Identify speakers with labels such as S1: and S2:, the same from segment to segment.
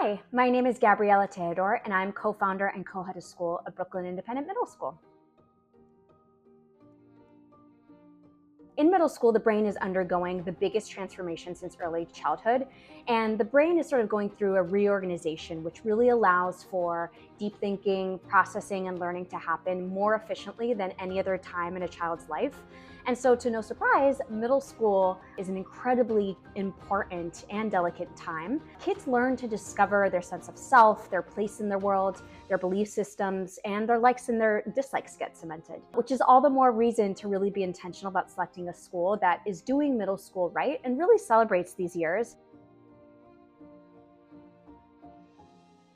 S1: Hi, my name is Gabriela Tejedor, and I'm co-founder and co-head of school of Brooklyn Independent Middle School. In middle school, the brain is undergoing the biggest transformation since early childhood, and the brain is sort of going through a reorganization, which really allows for deep thinking, processing, and learning to happen more efficiently than any other time in a child's life. And so, to no surprise, middle school is an incredibly important and delicate time. Kids learn to discover their sense of self, their place in the world, their belief systems, and their likes and their dislikes get cemented, which is all the more reason to really be intentional about selecting a school that is doing middle school right and really celebrates these years.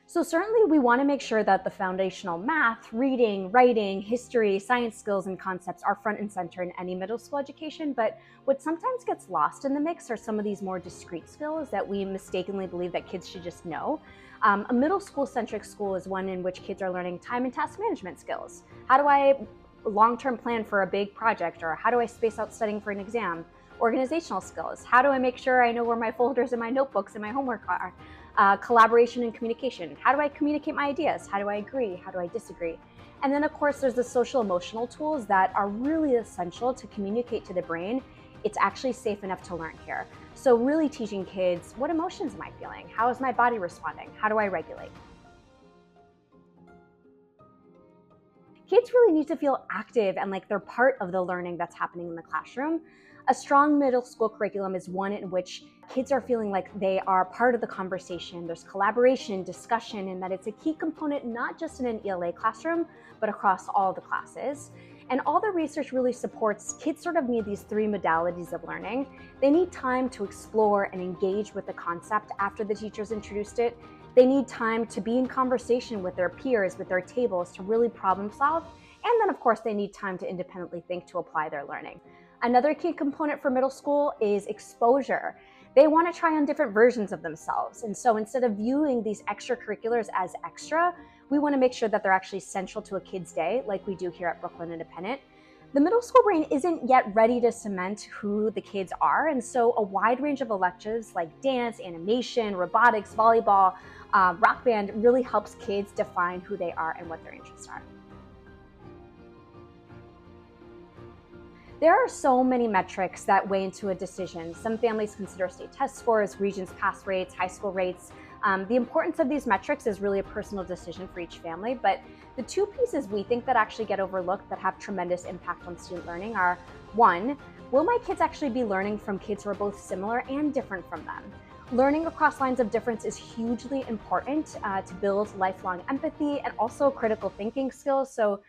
S1: So certainly we want to make sure that the foundational math, reading, writing, history, science skills, and concepts are front and center in any middle school education. But what sometimes gets lost in the mix are some of these more discrete skills that we mistakenly believe that kids should just know. A middle school-centric school is one in which kids are learning time and task management skills. How do I long-term plan for a big project, or how do I space out studying for an exam? Organizational skills. How do I make sure I know where my folders and my notebooks and my homework are? Collaboration and communication. How do I communicate my ideas? How do I agree? How do I disagree? And then, of course, there's the social emotional tools that are really essential to communicate to the brain it's actually safe enough to learn here. So really teaching kids, what emotions am I feeling? How is my body responding? How do I regulate? Kids really need to feel active and like they're part of the learning that's happening in the classroom. A strong middle school curriculum is one in which kids are feeling like they are part of the conversation. There's collaboration, discussion, and that it's a key component not just in an ELA classroom, but across all the classes. And all the research really supports kids sort of need these three modalities of learning. They need time to explore and engage with the concept after the teacher's introduced it. They need time to be in conversation with their peers, with their tables, to really problem solve. And then, of course, they need time to independently think to apply their learning. Another key component for middle school is exposure. They want to try on different versions of themselves. And so instead of viewing these extracurriculars as extra, we want to make sure that they're actually central to a kid's day, like we do here at Brooklyn Independent. The middle school brain isn't yet ready to cement who the kids are, and so a wide range of electives like dance, animation, robotics, volleyball, rock band really helps kids define who they are and what their interests are. There are so many metrics that weigh into a decision. Some families consider state test scores, Regents pass rates, high school rates. The importance of these metrics is really a personal decision for each family, but the two pieces we think that actually get overlooked that have tremendous impact on student learning are, one, will my kids actually be learning from kids who are both similar and different from them? Learning across lines of difference is hugely important to build lifelong empathy and also critical thinking skills. So,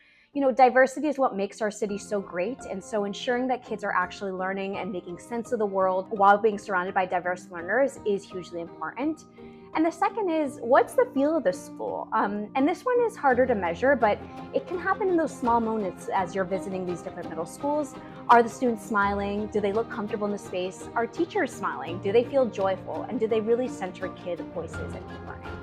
S1: diversity is what makes our city so great. And so ensuring that kids are actually learning and making sense of the world while being surrounded by diverse learners is hugely important. And the second is, what's the feel of the school? And this one is harder to measure, but it can happen in those small moments as you're visiting these different middle schools. Are the students smiling? Do they look comfortable in the space? Are teachers smiling? Do they feel joyful? And do they really center kid voices and kid learning?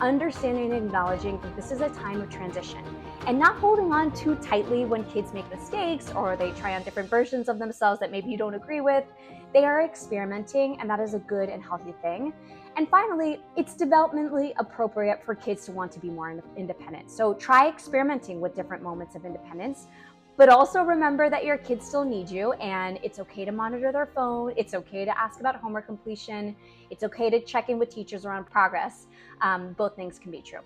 S1: Understanding and acknowledging that this is a time of transition and not holding on too tightly when kids make mistakes or they try on different versions of themselves that maybe you don't agree with. They are experimenting, and that is a good and healthy thing. And finally, it's developmentally appropriate for kids to want to be more independent. So try experimenting with different moments of independence, but also remember that your kids still need you, and it's okay to monitor their phone. It's okay to ask about homework completion. It's okay to check in with teachers around progress. Both things can be true.